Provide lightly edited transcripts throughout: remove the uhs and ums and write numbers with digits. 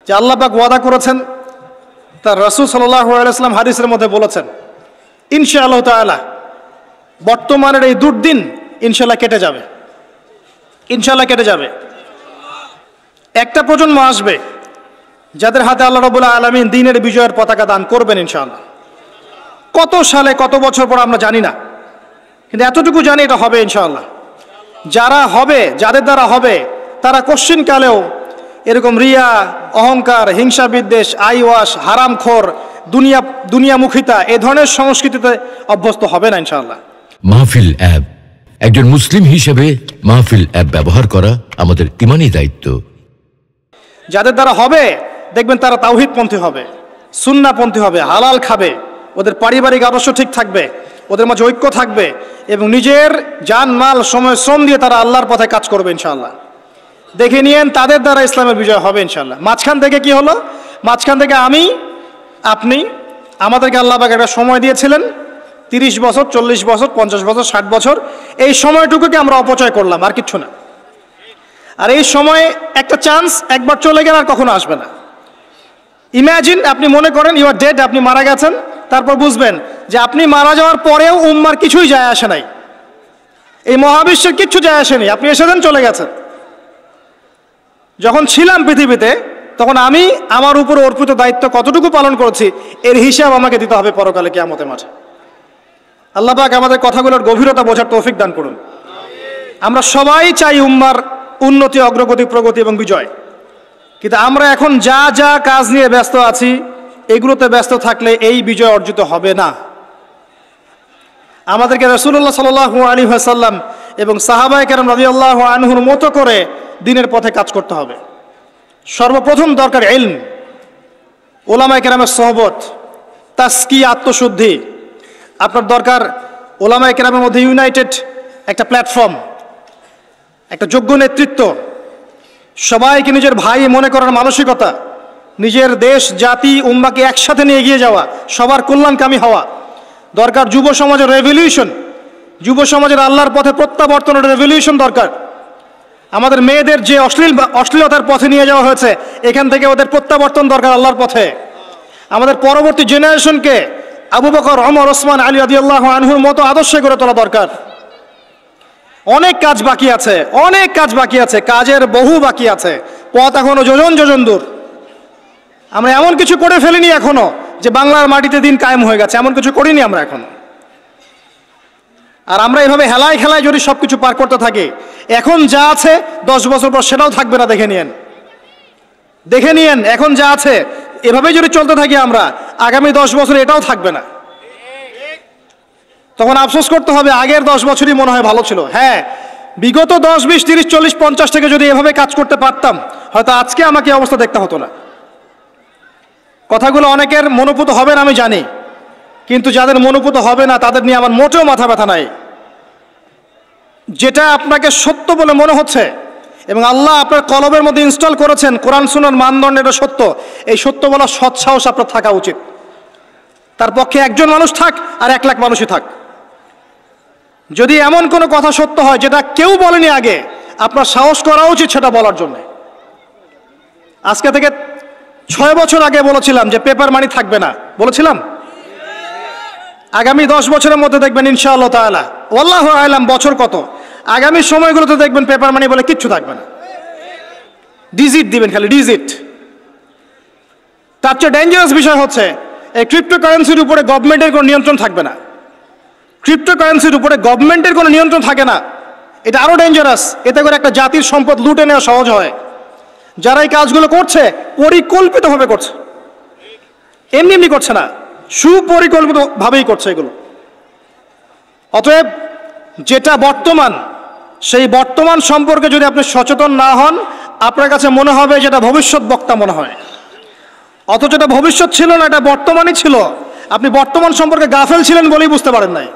যে আল্লাহ পাক ওয়াদা করেছেন, তার রাসূল সাল্লাল্লাহু আলাইহি ওয়াসাল্লাম হাদিসের মধ্যে বলেছেন, ইনশাআল্লাহ তাআলা বর্তমানের এই দুর্দিন ইনশাআল্লাহ কেটে যাবে, ইনশাআল্লাহ কেটে যাবে। একটা প্রজন্ম আসবে যাদের হাতে আল্লাহ রাব্বুল আলামিন দ্বীনের বিজয়ের পতাকা দান করবেন ইনশাআল্লাহ। কত সালে কত বছর পর আমরা জানি না, কিন্তু এতটুকু জানি এটা হবে ইনশাআল্লাহ। যারা হবে, যাদের দ্বারা হবে, তারা কোশ্চিনকালেও এরকম রিয়া, অহংকার, হিংসা বিদ্বেষ, আইওয়াশ, হারামখোর, দুনিয়ামুখিতা এ ধরনের সংস্কৃতিতে অভ্যস্ত হবে না ইনশাআল্লাহ। মাহফিল অ্যাপ, একজন মুসলিম হিসেবে মাহফিল অ্যাপ ব্যবহার করা আমাদের ঈমানি দায়িত্ব। যাদের দ্বারা হবে দেখবেন তারা তাওহীদপন্থী হবে, সুন্নাহপন্থী হবে, হালাল খাবে, ওদের পারিবারিক আদর্শ ঠিক থাকবে, ওদের মাঝে ঐক্য থাকবে এবং নিজের জান মাল সময় শ্রম দিয়ে তারা আল্লাহর পথে কাজ করবে ইনশাআল্লাহ। দেখে নিয়েন তাদের দ্বারা ইসলামের বিজয় হবে ইনশাআল্লাহ। মাঝখান থেকে কি হলো? মাঝখান থেকে আমি, আপনি, আমাদেরকে আল্লাহ পাক একটা সময় দিয়েছিলেন 30 বছর, 40 বছর, 50 বছর, 60 বছর। এই সময়টুকুকে আমরা অপচয় করলাম, আর কিচ্ছু না। আর এই সময় একটা চান্স, একবার চলে গেলে আর কখনো আসবে না। ইমাজিন, আপনি মনে করেন ইউ আর ডেড, আপনি মারা গেছেন, তারপর বুঝবেন যে আপনি মারা যাওয়ার পরেও উম্মার কিছুই যায় আসে নাই, এই মহাবিশ্বের কিচ্ছু যায় আসেনি, আপনি এসেছেন চলে গেছেন। যখন ছিলাম পৃথিবীতে তখন আমি আমার উপর অর্পিত দায়িত্ব কতটুকু পালন করেছি এর হিসাব আমাকে দিতে হবে পরকালে কিয়ামতের মাঠে। আল্লাহ পাক আমাদের কথাগুলোর গভীরতা বোঝার তৌফিক দান করুন। আমরা সবাই চাই উম্মার উন্নতি, অগ্রগতি, প্রগতি এবং বিজয়, কিন্তু আমরা এখন যা যা কাজ নিয়ে ব্যস্ত আছি এগুলোতে ব্যস্ত থাকলে এই বিজয় অর্জিত হবে না। আমাদেরকে রাসূলুল্লাহ সাল্লাল্লাহু আলাইহি ওয়াসাল্লাম এবং সাহাবায়ে কেরাম রাদিয়াল্লাহু আনহুর মতো করে দ্বীনের পথে কাজ করতে হবে। সর্বপ্রথম দরকার ইলম, ওলামায়ে কেরামের সোহবত, তাসকিয়া, আত্মশুদ্ধি। আপনার দরকার ওলামায়ে কেরামের মধ্যে ইউনাইটেড একটা প্ল্যাটফর্ম, একটা যোগ্য নেতৃত্ব, সবাইকে নিজের ভাই মনে করার মানসিকতা, নিজের দেশ, জাতি, উম্মাকে একসাথে নিয়ে এগিয়ে যাওয়া, সবার কল্যাণকামী হওয়া। দরকার যুব সমাজের রেভলিউশন, যুব সমাজের আল্লাহর পথে প্রত্যাবর্তনের রেভলিউশন দরকার। আমাদের মেয়েদের যে অশ্লীলতার পথে নিয়ে যাওয়া হয়েছে এখান থেকে ওদের প্রত্যাবর্তন দরকার আল্লাহর পথে। আমাদের পরবর্তী জেনারেশনকে আবু বকর, ওমর, ওসমান, আলী রাদিয়াল্লাহু আনহুর মতো আদর্শে গড়ে তোলা দরকার। অনেক কাজ বাকি আছে, অনেক কাজ বাকি আছে, কাজের বহু বাকি আছে, পথ এখনো যোজন যোজন দূর। আমরা এমন কিছু করে ফেলিনি এখনো যে বাংলার মাটিতে দিন কায়েম হয়ে গেছে, এমন কিছু করিনি আমরা এখনো। আর আমরা এভাবে হেলায় খেলায় যদি সব কিছু পার করতে থাকি, এখন যা আছে 10 বছর পর সেটাও থাকবে না। দেখে নিয়েন, দেখে নিয়েন, এখন যা আছে এভাবেই যদি চলতে থাকি আমরা, আগামী 10 বছর এটাও থাকবে না। তখন আফসোস করতে হবে আগের 10 বছরই মনে হয় ভালো ছিল। হ্যাঁ, বিগত 10, 20, 30, 40, 50 থেকে যদি এভাবে কাজ করতে পারতাম হয়তো আজকে আমাকে এই অবস্থা দেখতে হতো না। কথাগুলো অনেকের মনোপুত হবে না আমি জানি, কিন্তু যাদের মনোপুত হবে না তাদের নিয়ে আমার মোটেও মাথা ব্যথা নাই। যেটা আপনাকে সত্য বলে মনে হচ্ছে এবং আল্লাহ আপনার কলবের মধ্যে ইনস্টল করেছেন, কোরআন সুন্নাহর মানদণ্ডে এটা সত্য, এই সত্য বলার সৎসাহস আপনার থাকা উচিত। তার পক্ষে একজন মানুষ থাক আর 1 লাখ মানুষই থাক, যদি এমন কোনো কথা সত্য হয় যেটা কেউ বলেনি আগে, আপনার সাহস করা উচিত সেটা বলার জন্য। আজকে থেকে 6 বছর আগে বলেছিলাম যে পেপার মানি থাকবে না, বলেছিলাম। আগামী 10 বছরের মধ্যে দেখবেন ইনশাআল্লাহ তাআলা, ওয়াল্লাহু আ'লাম বছর কত, আগামী সময়গুলোতে দেখবেন পেপার মানি বলে কিচ্ছু থাকবে না, ডিজিট দিবেন খালি, ডিজিট। তার চেয়ে ডেঞ্জারাস বিষয় হচ্ছে এই ক্রিপ্টোকারেন্সির উপরে গভর্নমেন্টের কোনো নিয়ন্ত্রণ থাকবে না। ক্রিপ্টোকারেন্সির উপরে গভর্নমেন্টের কোনো নিয়ন্ত্রণ থাকে না, এটা আরো ডেঞ্জারাস। এতে করে একটা জাতির সম্পদ লুটে নেওয়া সহজ হয়। যারা এই কাজগুলো করছে পরিকল্পিতভাবে করছে, এমনি এমনি করছে না, সুপরিকল্পিতভাবেই করছে এগুলো। অতএব যেটা বর্তমান, সেই বর্তমান সম্পর্কে যদি আপনি সচেতন না হন, আপনার কাছে মনে হবে যেটা ভবিষ্যৎ বক্তা মনে হয়, অথচ এটা ভবিষ্যৎ ছিল না, এটা বর্তমানই ছিল। আপনি বর্তমান সম্পর্কে গাফেল ছিলেন বলেই বুঝতে পারেন নাই।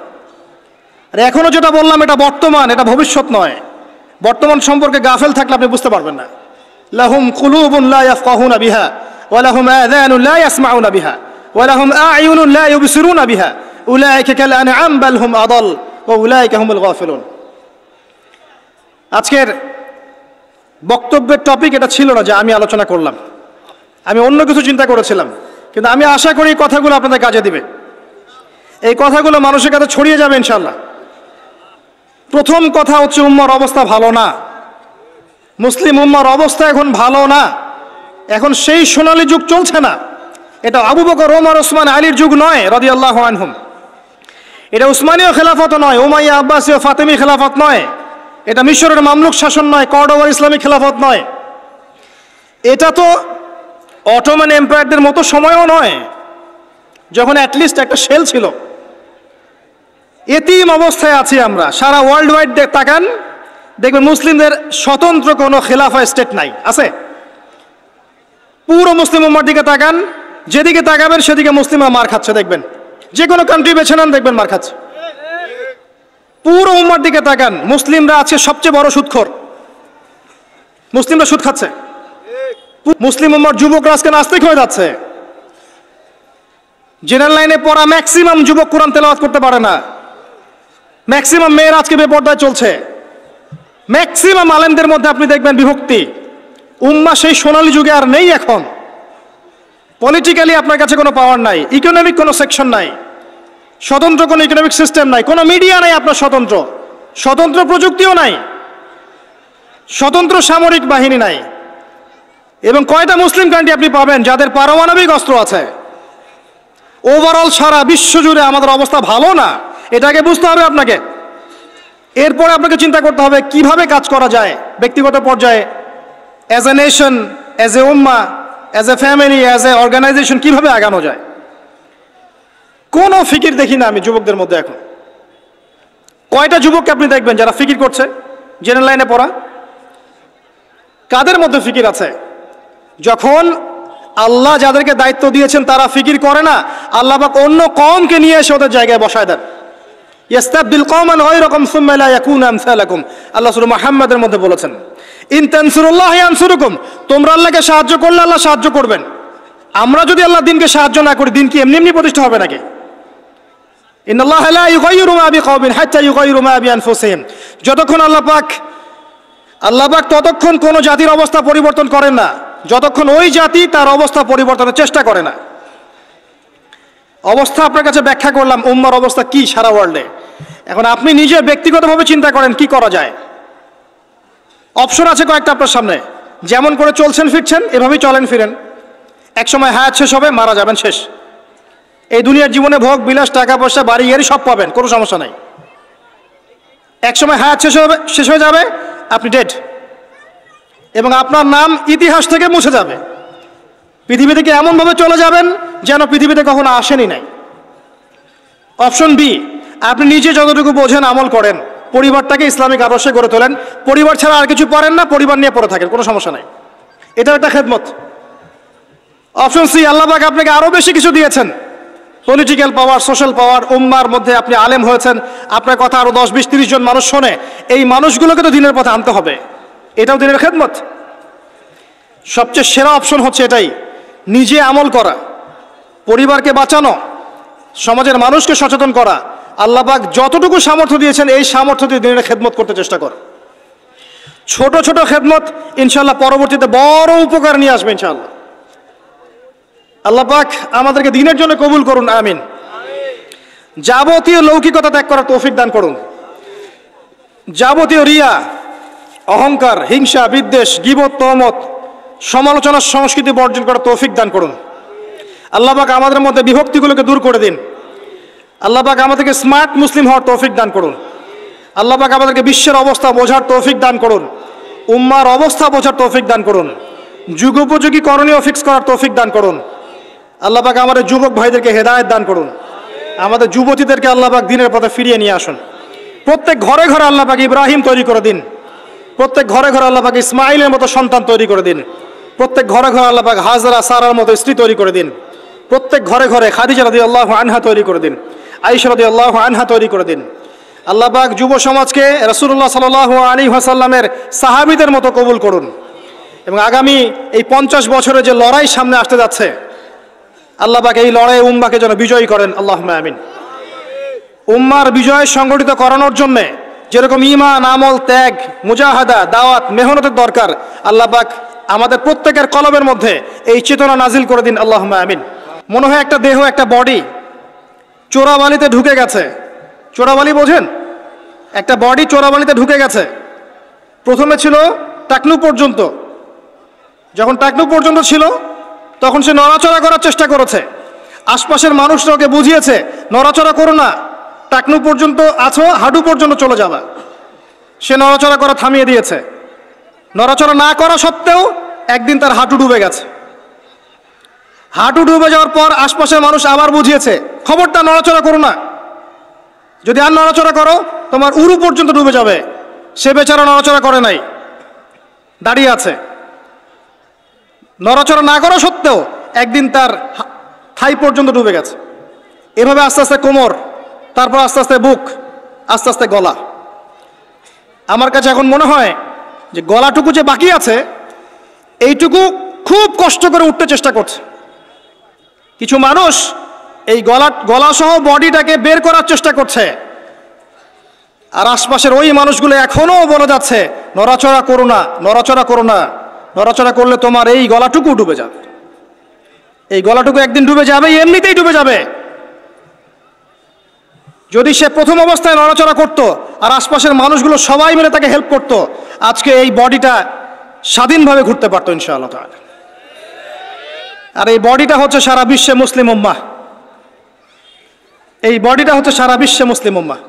আর এখনো যেটা বললাম এটা বর্তমান, এটা ভবিষ্যৎ নয়। বর্তমান সম্পর্কে গাফেল থাকলে আপনি বুঝতে পারবেন না। লাহুম কুলুবুন লা ইয়াফকাহুনা বিহা ওয়া লাহুম আযানুন লা ইয়াসমাউনা বিহা ওয়া লাহুম আ'য়ুনুন লা ইউবসিরুনা বিহা উলাইকা কাল আনআম বাল হুম আদাল ওয়া উলাইকা হুমুল গাফিলুন। আজকের বক্তব্যের টপিক এটা ছিল না যে আমি আলোচনা করলাম, আমি অন্য কিছু চিন্তা করেছিলাম, কিন্তু আমি আশা করি এই কথাগুলো আপনাদের কাজে দিবে, এই কথাগুলো মানুষের কাছে ছড়িয়ে যাবে ইনশাল্লাহ। প্রথম কথা হচ্ছে উম্মার অবস্থা ভালো না, মুসলিম উম্মার অবস্থা এখন ভালো না। এখন সেই সোনালী যুগ চলছে না। এটা আবু বকর, ওমর, ওসমান, আলীর যুগ নয় রাদিয়াল্লাহু আনহুম। এটা উসমানীয় খেলাফত নয়, উমাইয়া, আব্বাসীয়, ফাতেমি খেলাফত নয়। এটা মিশরের মামলুক শাসন নয়, কর্ডোবার ইসলামিক খেলাফত নয়। এটা তো অটোমান এম্পায়ারদের মতো সময়ও নয়, যখন অ্যাটলিস্ট একটা শেল ছিল। এতিম অবস্থায় আছি আমরা। সারা ওয়ার্ল্ড ওয়াইড তাকান, দেখবেন মুসলিমদের স্বতন্ত্র কোনো খেলাফা স্টেট নাই, আছে? পুরো মুসলিম উম্মার দিকে তাকান, যেদিকে তাকাবেন সেদিকে মুসলিমরা মার খাচ্ছে দেখবেন। যে কোনো কান্ট্রি বেছে নেন, দেখবেন মার খাচ্ছে। পুরো উম্মার দিকে তাকান, মুসলিমরা আছে সবচেয়ে বড় সুদখোর। মুসলিমরা সুদ খাচ্ছে। মুসলিম উম্মার যুবকরা আজকে নাস্তিক হয়ে যাচ্ছে। জেনারেল লাইনে পড়া ম্যাক্সিমাম যুবক কোরআন তেলাওয়াত করতে পারে না। ম্যাক্সিমাম মেয়ের আজকে বেপর্দায় চলছে। ম্যাক্সিমাম আলেমদের মধ্যে আপনি দেখবেন বিভক্তি। উম্মা সেই সোনালী যুগে আর নেই এখন। পলিটিক্যালি আপনার কাছে কোনো পাওয়ার নাই, ইকোনমিক কোনো সেকশন নাই, স্বতন্ত্র কোনো ইকোনমিক সিস্টেম নাই, কোনো মিডিয়া নাই আপনার স্বতন্ত্র, স্বতন্ত্র প্রযুক্তিও নাই, স্বতন্ত্র সামরিক বাহিনী নাই। এবং কয়টা মুসলিম কান্ট্রি আপনি পাবেন যাদের পারমাণবিক অস্ত্র আছে? ওভারঅল সারা বিশ্ব জুড়ে আমাদের অবস্থা ভালো না, এটাকে বুঝতে হবে আপনাকে। এরপরে আপনাকে চিন্তা করতে হবে কিভাবে কাজ করা যায় ব্যক্তিগত পর্যায়ে, as a nation, as a উম্মা, as a family, as a organization, কিভাবে আগানো যায়। কোনো ফিকির দেখি না আমি যুবকদের মধ্যে এখন। কয়টা যুবককে আপনি দেখবেন যারা ফিকির করছে? জেনারেল লাইনে পড়া। কাদের মধ্যে ফিকির আছে? যখন আল্লাহ যাদেরকে দায়িত্ব দিয়েছেন তারা ফিকির করে না, আল্লাহ পাক অন্য কওমকে নিয়ে এসে ওদের জায়গায় বসায় দেন। ইয়াস্তাবদিল কওমান গায়রাকুম সুম্মা লা ইয়াকুনু আমসালাকুম, আল্লাহ সূরা মুহাম্মাদের মধ্যে বলেছেন, ইন তানসুরুল্লাহ ইয়ানসুরুকুম, তোমরা আল্লাহকে সাহায্য করলে আল্লাহ সাহায্য করবেন। আমরা যদি আল্লাহ দিনকে সাহায্য না করি, দিন কি এমনি এমনি প্রতিষ্ঠা হবে নাকি? ইন্নাল্লাহা লা ইউগাইয়িরু মা বিকওমিন হাত্তা ইউগাইয়িরু মা বিআনফুসিহিম, যতক্ষণ আল্লাহ পাক ততক্ষণ কোনো জাতির অবস্থা পরিবর্তন করেন না যতক্ষণ ওই জাতি তার অবস্থা পরিবর্তনের চেষ্টা করে না। অবস্থা আপনার কাছে ব্যাখ্যা করলাম, উম্মার অবস্থা কি সারা ওয়ার্ল্ডে। এখন আপনি নিজে ব্যক্তিগতভাবে চিন্তা করেন কি করা যায়। অপশন আছে কয়েকটা আপনার সামনে। যেমন করে চলছেন ফিরছেন এভাবেই চলেন ফিরেন। একসময় হায়াত শেষ হবে, মারা যাবেন, শেষ। এই দুনিয়ার জীবনে ভোগ বিলাস, টাকা পয়সা, বাড়ি গাড়ি সব পাবেন, কোনো সমস্যা নাই। একসময় হায়াত শেষ হয়ে যাবে, আপনি ডেড, এবং আপনার নাম ইতিহাস থেকে মুছে যাবে। পৃথিবী থেকে এমনভাবে চলে যাবেন যেন পৃথিবীতে কখনো আসেনি নাই। অপশন বি, আপনি নিজে যতটুকু বোঝেন আমল করেন, পরিবারটাকে ইসলামিক আদর্শে গড়ে তোলেন, পরিবার ছাড়া আর কিছু পারেন না, পরিবার নিয়ে পড়ে থাকেন, কোনো সমস্যা নাই, এটাও একটা খেদমত। অপশন সি, আল্লাহ পাক আপনাকে আরো বেশি কিছু দিয়েছেন, পলিটিক্যাল পাওয়ার, সোশ্যাল পাওয়ার, উম্মার মধ্যে আপনি আলেম হয়েছেন, আপনার কথা আরো 10, 20, 30 জন মানুষ শোনে, এই মানুষগুলোকে তো দিনের পথে আনতে হবে, এটাও দিনের খেদমত। সবচেয়ে সেরা অপশন হচ্ছে এটাই, নিজে আমল করা, পরিবারকে বাঁচানো, সমাজের মানুষকে সচেতন করা। আল্লাহ পাক যতটুকু সামর্থ্য দিয়েছেন এই সামর্থ্য দিয়ে দিনের খেদমত করতে চেষ্টা কর। ছোট ছোট খেদমত ইনশাআল্লাহ পরবর্তীতে বড় উপকার নিয়ে আসবে ইনশাআল্লাহ। আল্লাহ পাক আমাদেরকে দিনের জন্য কবুল করুন, আমিন। যাবতীয় লৌকিকতা ত্যাগ করার তৌফিক দান করুন। যাবতীয় রিয়া, অহংকার, হিংসা, বিদ্বেষ, গীবত, তহমত, সমালোচনার সংস্কৃতি বর্জন করার তৌফিক দান করুন। আল্লাহ পাক আমাদের মধ্যে বিভক্তিগুলোকে দূর করে দিন। আল্লাহ পাক আমাদেরকে স্মার্ট মুসলিম হওয়ার তৌফিক দান করুন। আল্লাহ পাক আমাদেরকে বিশ্বের অবস্থা বোঝার তৌফিক দান করুন, উম্মার অবস্থা বোঝার তৌফিক দান করুন, যুগোপযোগী করণীয় ফিক্স করার তৌফিক দান করুন। আল্লাহ পাক আমাদের যুবক ভাইদেরকে হেদায়েত দান করুন, আমাদের যুবতীদেরকে আল্লাহ পাক দিনের পথে ফিরিয়ে নিয়ে আসুন। প্রত্যেক ঘরে ঘরে আল্লাহ পাক ইব্রাহিম তৈরি করে দিন, প্রত্যেক ঘরে ঘরে আল্লাহ পাক ইসমাইলের মতো সন্তান তৈরি করে দিন, প্রত্যেক ঘরে ঘরে আল্লাহ পাক হাজরা, সারার মতো স্ত্রী তৈরি করে দিন, প্রত্যেক ঘরে ঘরে খাদিজা রাদিয়াল্লাহু আনহা তৈরি করে দিন, আয়েশা রাদিয়াল্লাহু আনহা তৈরি করে দিন। আল্লাহ পাক যুব সমাজকে রাসূলুল্লাহ সাল্লাল্লাহু আলাইহি ওয়াসাল্লামের সাহাবীদের মতো কবুল করুন। এবং আগামী এই 50 বছরে যে লড়াই সামনে আসতে যাচ্ছে, আল্লাহ পাক এই লড়াই উম্মাকে যেন বিজয়ী করেন, আল্লাহুম্মা আমিন। উম্মার বিজয় সংগঠিত করানোর জন্যে যেরকম ঈমান, আমল, ত্যাগ, মুজাহাদা, দাওয়াত, মেহনতের দরকার, আল্লাহ পাক আমাদের প্রত্যেকের কলবের মধ্যে এই চেতনা নাজিল করে দিন, আল্লাহুম্মা আমিন। মনে হয় একটা দেহ, একটা বডি চোরাবালিতে ঢুকে গেছে। চোরাবালি বোঝেন? একটা বডি চোরাবালিতে ঢুকে গেছে। প্রথমে ছিল টাকনু পর্যন্ত, যখন টাকনু পর্যন্ত ছিল তখন সে নড়াচড়া করার চেষ্টা করেছে। আশপাশের মানুষরা ওকে বুঝিয়েছে, নড়াচড়া করো না, টাকনু পর্যন্ত আছো, হাঁটু পর্যন্ত চলে যাবা। সে নড়াচড়া করা থামিয়ে দিয়েছে। নড়াচড়া না করা সত্ত্বেও একদিন তার হাঁটু ডুবে গেছে। হাঁটু ডুবে যাওয়ার পর আশপাশের মানুষ আবার বুঝিয়েছে, খবরটা নড়াচড়া করো না, যদি আর নড়াচড়া করো তোমার উরু পর্যন্ত ডুবে যাবে। সে বেচারা নড়াচড়া করে নাই, দাঁড়িয়ে আছে। নড়াচড়া না করা সত্ত্বেও একদিন তার থাই পর্যন্ত ডুবে গেছে। এভাবে আস্তে আস্তে কোমর, তারপর আস্তে আস্তে বুক, আস্তে আস্তে গলা। আমার কাছে এখন মনে হয় যে গলাটুকু যে বাকি আছে, এইটুকু খুব কষ্ট করে উঠতে চেষ্টা করছে। কিছু মানুষ এই গলাসহ বডিটাকে বের করার চেষ্টা করছে, আর আশপাশের ওই মানুষগুলো এখনো বলে যাচ্ছে, নড়াচড়া করো না, নড়াচড়া করো না, নড়াচড়া করলে তোমার এই গলাটুকু ডুবে যাবে। এই গলাটুকু একদিন ডুবে যাবে, এমনিতেই ডুবে যাবে। যদি সে প্রথম অবস্থায় নড়াচড়া করতো আর আশপাশের মানুষগুলো সবাই মিলে তাকে হেল্প করতো, আজকে এই বডিটা স্বাধীনভাবে ঘুরতে পারতো ইনশাআল্লাহ তাআলা। আর এই বডিটা হচ্ছে সারা বিশ্বে মুসলিম উম্মাহ। এই বডিটা হচ্ছে সারা বিশ্বে মুসলিম উম্মাহ।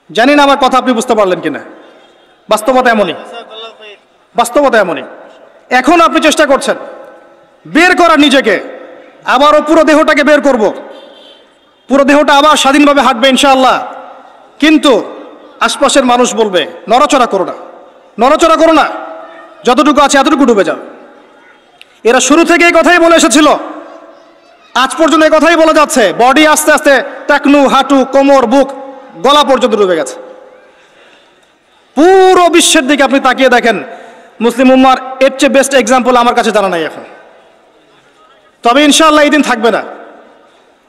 জানি না আমার কথা আপনি বুঝতে পারলেন কিনা। বাস্তবতা এমনই, বাস্তবতা এমনই। এখন আপনি চেষ্টা করছেন বের করার নিজেকে, আবারও পুরো দেহটাকে বের করব, পুরো দেহটা আবার স্বাধীনভাবে হাঁটবে ইনশাআল্লাহ। কিন্তু আশপাশের মানুষ বলবে, নড়াচড়া করো না, নড়াচড়া করো না, যতটুকু আছে এতটুকু ডুবে যাও। এরা শুরু থেকে এই কথাই বলে এসেছিল, আজ পর্যন্ত এই কথাই বলে যাচ্ছে। বডি আস্তে আস্তে টাকনু, হাঁটু, কোমর, বুক, গলা পর্যন্ত ডুবে গেছে। পুরো বিশ্বের দিকে আপনি তাকিয়ে দেখেন, মুসলিম উম্মার এর চেয়ে বেস্ট এক্সাম্পল আমার কাছে জানা নাই এখন। তবে ইনশাআল্লাহ এই দিন থাকবে না।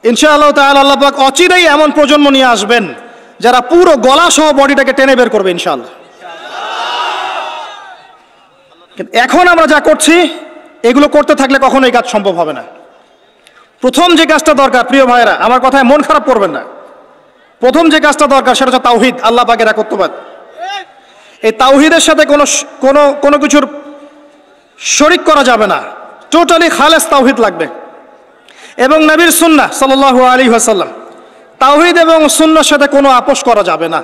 ইনশাআল্লাহ তাআলা আল্লাহ পাক অচিরেই এমন প্রজন্ম নিয়ে আসবেন যারা পুরো গলা সহ বডিটাকে টেনে বের করবে ইনশাআল্লাহ। কিন্তু এখন আমরা যা করছি, এগুলো করতে থাকলে কখনো এই কাজ সম্ভব হবে না। প্রথম যে কাজটা দরকার, প্রিয় ভাইয়েরা, আমার কথায় মন খারাপ করবেন না, প্রথম যে কাজটা দরকার সেটা হচ্ছে তাওহীদ, আল্লাহ পাকের একত্ববাদ। এই তাওহীদের সাথে কোনো কিছুর শরিক করা যাবে না, টোটালি খালেস তাওহীদ লাগবে। এবং নবীর সুন্নাহ সাল্লাল্লাহু আলাইহি ওয়াসাল্লাম, তাওহীদ এবং সুন্নাহর সাথে কোনো আপোষ করা যাবে না।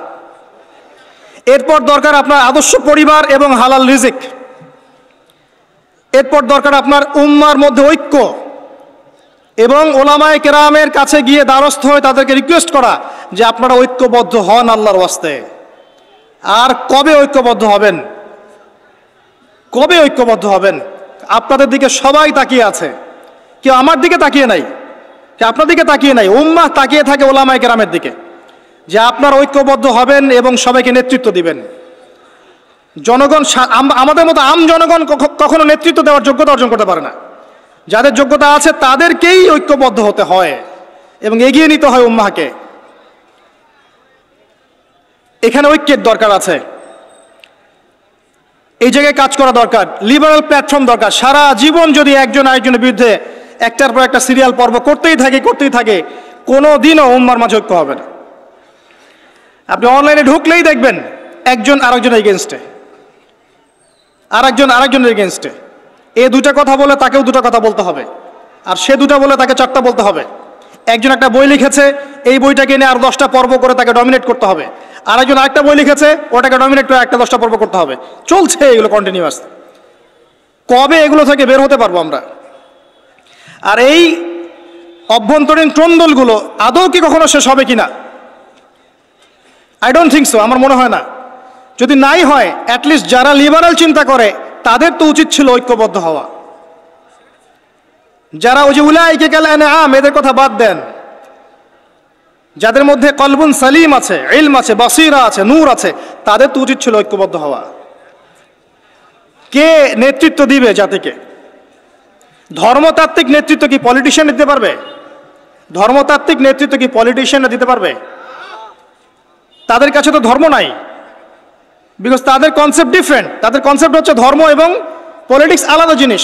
এরপর দরকার আপনার আদর্শ পরিবার এবং হালাল রিজিক। এরপর দরকার আপনার উম্মার মধ্যে ঐক্য এবং ওলামায়ে কেরামের কাছে গিয়ে দ্বারস্থ হয়ে তাদেরকে রিকোয়েস্ট করা যে আপনারা ঐক্যবদ্ধ হন আল্লাহর ওয়াস্তে। আর কবে ঐক্যবদ্ধ হবেন? কবে ঐক্যবদ্ধ হবেন? আপনাদের দিকে সবাই তাকিয়ে আছে, কেউ আমার দিকে তাকিয়ে নাই, কেউ আপনার দিকে তাকিয়ে নাই। উম্মাহ তাকিয়ে থাকে ওলামায়ে কেরামের দিকে যে আপনারা ঐক্যবদ্ধ হবেন এবং সবাইকে নেতৃত্ব দিবেন। জনগণ, আমাদের মতো আম জনগণ কখনো নেতৃত্ব দেওয়ার যোগ্যতা অর্জন করতে পারে না। যাদের যোগ্যতা আছে তাদেরকেই ঐক্যবদ্ধ হতে হয় এবং এগিয়ে নিতে হয় উম্মাহকে। এখানে ঐক্যের দরকার আছে, এই জায়গায় কাজ করা দরকার, লিবারাল প্ল্যাটফর্ম দরকার। সারা জীবন যদি একজন আরেকজনের বিরুদ্ধে একটার পর একটা সিরিয়াল পর্ব করতেই থাকে, কোনো দিনও উম্মার মাঝে ঐক্য হবে না। আপনি অনলাইনে ঢুকলেই দেখবেন একজন আরেকজনের এগেনস্টে, আরেকজনের এগেনস্টে। এ দুটা কথা বলে তাকেও দুটো কথা বলতে হবে, আর সে দুটা বলে তাকে চারটা বলতে হবে। একজন একটা বই লিখেছে, এই বইটাকে এনে আর 10টা পর্ব করে তাকে ডমিনেট করতে হবে। আরেকজন আরেকটা বই লিখেছে, ওটাকে ডমিনেট করে একটা 10টা পর্ব করতে হবে। চলছে এগুলো কন্টিনিউয়াস। কবে এগুলো থেকে বের হতে পারবো আমরা? আর এই অভ্যন্তরীণ ট্রন্দলগুলো আদৌ কি কখনো শেষ হবে কিনা? আই ডোন্ট থিঙ্ক সো, আমার মনে হয় না। যদি নাই হয়, অ্যাটলিস্ট যারা লিবারাল চিন্তা করে তাদের তো উচিত ছিল ঐক্যবদ্ধ হওয়া। যারা ওই যে উলাইকা কাল আনআম, এদের কথা বাদ দেন, যাদের মধ্যে কলবুন সালিম আছে, ইলম আছে, বাসিরা আছে, নূর আছে, তাদের তো উচিত ছিল ঐক্যবদ্ধ হওয়া। কে নেতৃত্ব দিবে জাতিকে? ধর্মতাত্ত্বিক নেতৃত্ব কি পলিটিশিয়ান দিতে পারবে? ধর্মতাত্ত্বিক নেতৃত্ব কি পলিটিশিয়ানরা দিতে পারবে? তাদের কাছে তো ধর্ম নাই, বিকজ তাদের কনসেপ্ট ডিফারেন্ট। তাদের কনসেপ্ট হচ্ছে ধর্ম এবং পলিটিক্স আলাদা জিনিস।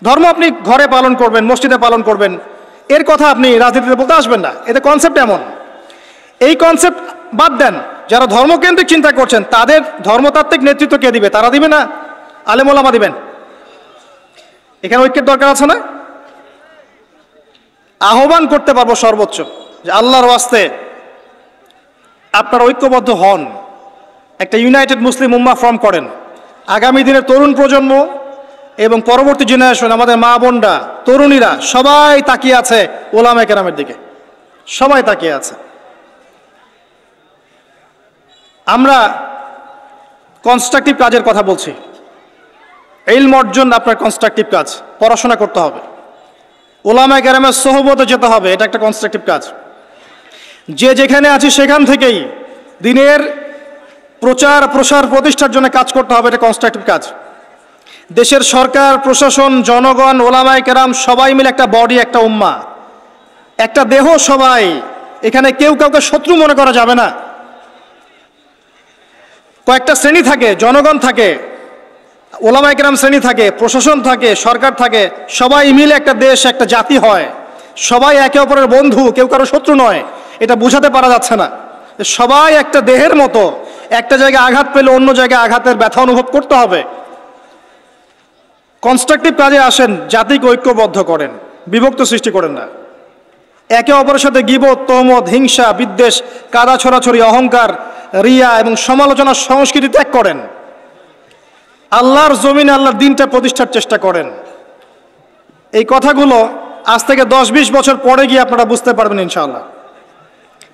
ধর্ম আপনি ঘরে পালন করবেন, মসজিদে পালন করবেন, এর কথা আপনি রাজনীতিতে বলতে আসবেন না। এতে কনসেপ্ট এমন। এই কনসেপ্ট বাদ দেন, যারা ধর্মকেন্দ্রিক চিন্তা করছেন তাদের ধর্মতাত্ত্বিক নেতৃত্ব কে দিবে? তারা দিবে না আলেম ওলামা দিবেন? এখানে ঐক্যের দরকার আছে না? আহ্বান করতে পারবো সর্বোচ্চ যে আল্লাহর ওয়াস্তে আপনারা ঐক্যবদ্ধ হন, একটা ইউনাইটেড মুসলিম উম্মাহ ফর্ম করেন। আগামী দিনের তরুণ প্রজন্ম এবং পরবর্তী জেনারেশন, আমাদের মা বোনরা, তরুণীরা সবাই তাকিয়ে আছে ওলামায়ে কেরামের দিকে, সবাই তাকিয়ে আছে। আমরা কনস্ট্রাকটিভ কাজের কথা বলছি। ইলম অর্জন আপনার কনস্ট্রাকটিভ কাজ, পড়াশোনা করতে হবে, ওলামায়ে কেরামের সোহবতে যেতে হবে, এটা একটা কনস্ট্রাকটিভ কাজ। যে যেখানে আছি সেখান থেকেই দিনের প্রচার প্রসার প্রতিষ্ঠার জন্য কাজ করতে হবে, এটা কনস্ট্রাকটিভ কাজ। দেশের সরকার, প্রশাসন, জনগণ, ওলামায়ে কেরাম সবাই মিলে একটা বডি, একটা উম্মাহ, একটা দেহ সবাই। এখানে কেউ কাউকে শত্রু মনে করা যাবে না। কয়েকটা শ্রেণী থাকে, জনগণ থাকে, ওলামায়ে কেরাম শ্রেণী থাকে, প্রশাসন থাকে, সরকার থাকে, সবাই মিলে একটা দেশ, একটা জাতি হয়। সবাই একে অপরের বন্ধু, কেউ কারো শত্রু নয়। এটা বোঝাতে পারা যাচ্ছে না। সবাই একটা দেহের মতো, একটা জায়গায় আঘাত পেলে অন্য জায়গায় আঘাতের ব্যথা অনুভব করতে হবে। কনস্ট্রাকটিভ কাজে আসেন, জাতিকে ঐক্যবদ্ধ করেন, বিভক্ত সৃষ্টি করেন না। একে অপরের সাথে গীবত, তহমত, হিংসা, বিদ্বেষ, কাদা ছড়াছড়ি, অহংকার, রিয়া এবং সমালোচনার সংস্কৃতি ত্যাগ করেন। আল্লাহর জমিনে আল্লাহর দিনটা প্রতিষ্ঠার চেষ্টা করেন। এই কথাগুলো আজ থেকে 10-20 বছর পরে গিয়ে আপনারা বুঝতে পারবেন ইনশাআল্লাহ।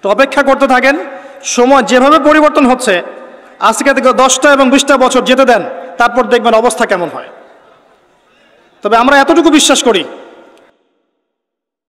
তো অপেক্ষা করতে থাকেন। সময় যেভাবে পরিবর্তন হচ্ছে, আজকে থেকে 10টা এবং 20টা বছর যেতে দেন, তারপর দেখবেন অবস্থা কেমন হয়। তবে আমরা এতটুকু বিশ্বাস করি,